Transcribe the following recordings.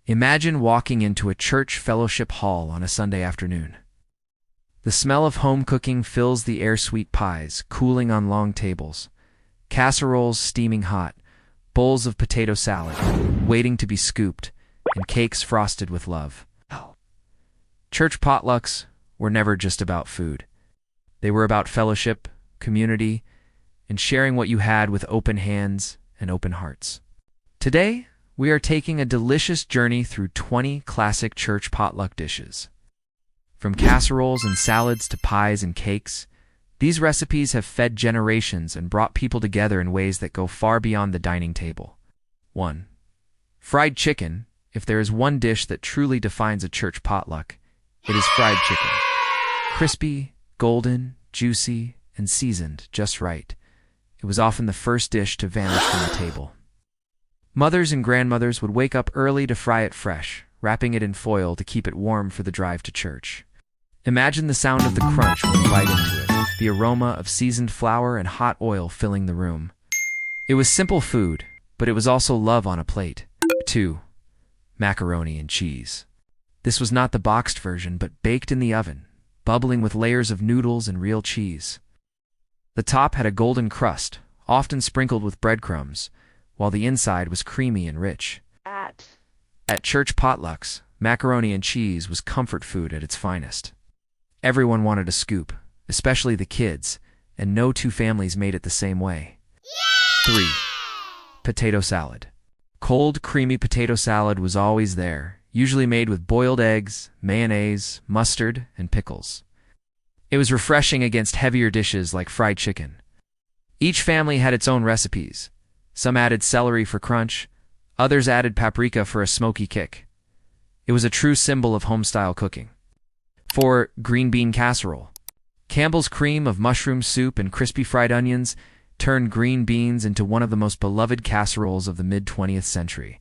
Imagine walking into a church fellowship hall on a Sunday afternoon. The smell of home cooking fills the air, sweet pies cooling on long tables, casseroles steaming hot, bowls of potato salad waiting to be scooped, and cakes frosted with love. Church potlucks were never just about food. They were about fellowship, community, and sharing what you had with open hands and open hearts. Today, we are taking a delicious journey through 20 classic church potluck dishes. From casseroles and salads to pies and cakes, these recipes have fed generations and brought people together in ways that go far beyond the dining table. 1. Fried chicken. If there is one dish that truly defines a church potluck, it is fried chicken. Crispy, golden, juicy, and seasoned just right. It was often the first dish to vanish from the table. Mothers and grandmothers would wake up early to fry it fresh, wrapping it in foil to keep it warm for the drive to church. Imagine the sound of the crunch when you bite into it, the aroma of seasoned flour and hot oil filling the room. It was simple food, but it was also love on a plate. 2. Macaroni and cheese. This was not the boxed version, but baked in the oven, bubbling with layers of noodles and real cheese. The top had a golden crust, often sprinkled with breadcrumbs, while the inside was creamy and rich. At church potlucks, macaroni and cheese was comfort food at its finest. Everyone wanted a scoop, especially the kids, and no two families made it the same way. 3. Potato salad. Cold, creamy potato salad was always there, usually made with boiled eggs, mayonnaise, mustard, and pickles. It was refreshing against heavier dishes like fried chicken. Each family had its own recipes. Some added celery for crunch, others added paprika for a smoky kick. It was a true symbol of home-style cooking. 4. Green bean casserole. Campbell's cream of mushroom soup and crispy fried onions turned green beans into one of the most beloved casseroles of the mid-20th century.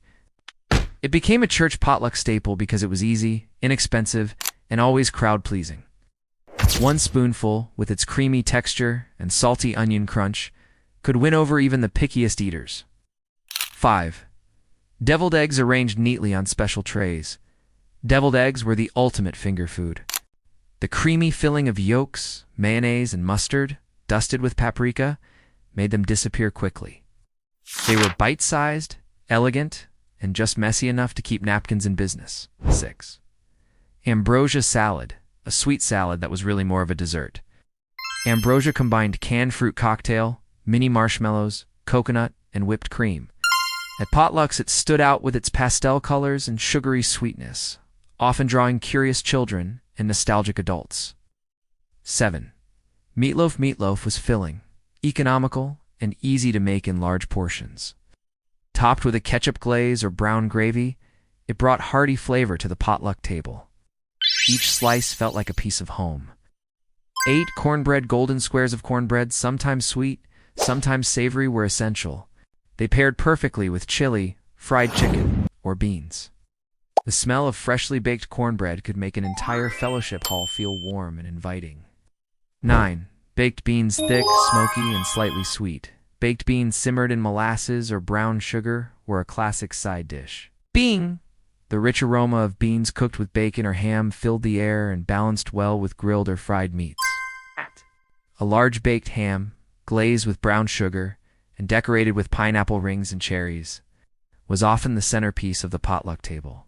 It became a church potluck staple because it was easy, inexpensive, and always crowd-pleasing. One spoonful, with its creamy texture and salty onion crunch, could win over even the pickiest eaters. 5. Deviled eggs arranged neatly on special trays. Deviled eggs were the ultimate finger food. The creamy filling of yolks, mayonnaise, and mustard, dusted with paprika, made them disappear quickly. They were bite-sized, elegant, and just messy enough to keep napkins in business. 6. Ambrosia salad, a sweet salad that was really more of a dessert. Ambrosia combined canned fruit cocktail, mini marshmallows, coconut, and whipped cream. At potlucks, it stood out with its pastel colors and sugary sweetness, often drawing curious children and nostalgic adults. 7. Meatloaf. Meatloaf was filling, economical, and easy to make in large portions. Topped with a ketchup glaze or brown gravy, it brought hearty flavor to the potluck table. Each slice felt like a piece of home. 8. Cornbread. Golden squares of cornbread, sometimes sweet, sometimes savory, were essential. They paired perfectly with chili, fried chicken, or beans. The smell of freshly baked cornbread could make an entire fellowship hall feel warm and inviting. 9. Baked beans. Thick, smoky, and slightly sweet. Baked beans simmered in molasses or brown sugar were a classic side dish. Bing! The rich aroma of beans cooked with bacon or ham filled the air and balanced well with grilled or fried meats. A large baked ham, glazed with brown sugar, and decorated with pineapple rings and cherries, was often the centerpiece of the potluck table.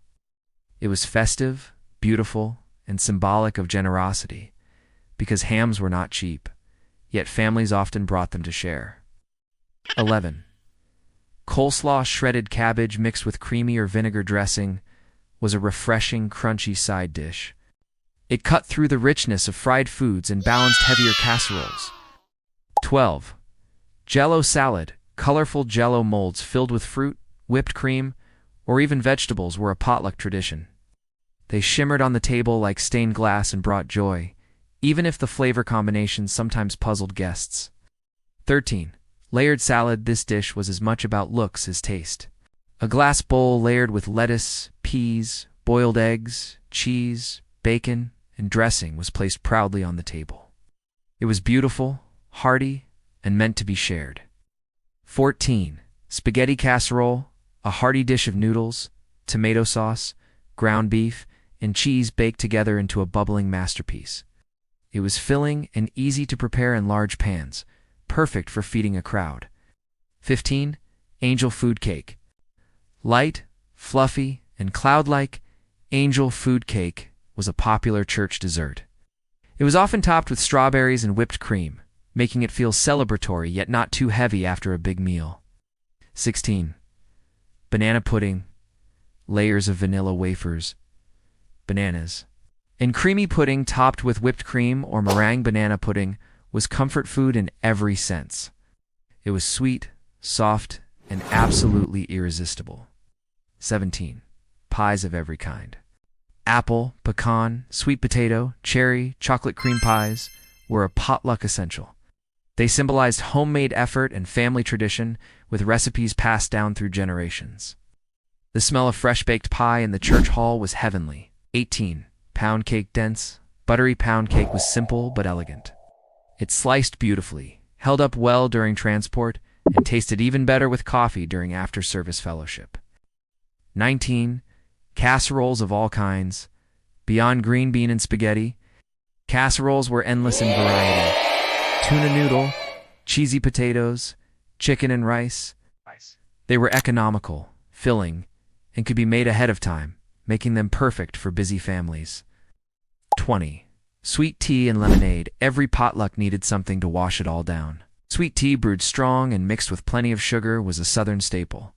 It was festive, beautiful, and symbolic of generosity, because hams were not cheap, yet families often brought them to share. 11. Coleslaw. Shredded cabbage mixed with creamy or vinegar dressing was a refreshing, crunchy side dish. It cut through the richness of fried foods and balanced heavier casseroles. 12. Jell-O salad. Colorful Jell-O molds filled with fruit, whipped cream, or even vegetables were a potluck tradition. They shimmered on the table like stained glass and brought joy, even if the flavor combinations sometimes puzzled guests. 13. Layered salad. This dish was as much about looks as taste. A glass bowl layered with lettuce, peas, boiled eggs, cheese, bacon, and dressing was placed proudly on the table. It was beautiful, hearty, and meant to be shared. 14. Spaghetti casserole, a hearty dish of noodles, tomato sauce, ground beef, and cheese baked together into a bubbling masterpiece. It was filling and easy to prepare in large pans, perfect for feeding a crowd. 15. Angel food cake. Light, fluffy, and cloud-like, angel food cake was a popular church dessert. It was often topped with strawberries and whipped cream, making it feel celebratory yet not too heavy after a big meal. 16. Banana pudding, layers of vanilla wafers, bananas, and creamy pudding topped with whipped cream or meringue. Banana pudding was comfort food in every sense. It was sweet, soft, and absolutely irresistible. 17. Pies of every kind. Apple, pecan, sweet potato, cherry, chocolate cream pies were a potluck essential. They symbolized homemade effort and family tradition, with recipes passed down through generations. The smell of fresh-baked pie in the church hall was heavenly. 18. Pound cake. Dense, buttery pound cake was simple but elegant. It sliced beautifully, held up well during transport, and tasted even better with coffee during after-service fellowship. 19. Casseroles of all kinds. Beyond green bean and spaghetti, casseroles were endless in variety. Tuna noodle, cheesy potatoes, chicken and rice. They were economical, filling, and could be made ahead of time, making them perfect for busy families. 20. Sweet tea and lemonade. Every potluck needed something to wash it all down. Sweet tea brewed strong and mixed with plenty of sugar was a southern staple.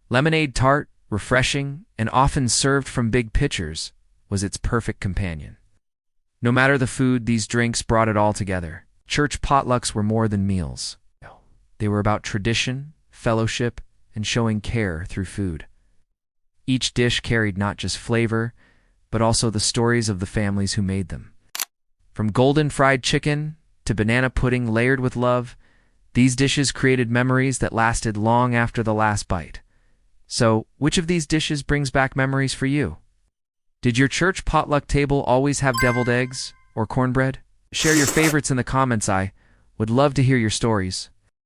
Lemonade, tart, refreshing, and often served from big pitchers, was its perfect companion. No matter the food, these drinks brought it all together. Church potlucks were more than meals. They were about tradition, fellowship, and showing care through food. Each dish carried not just flavor, but also the stories of the families who made them. From golden fried chicken to banana pudding layered with love, these dishes created memories that lasted long after the last bite. So, which of these dishes brings back memories for you? Did your church potluck table always have deviled eggs or cornbread? Share your favorites in the comments. I would love to hear your stories.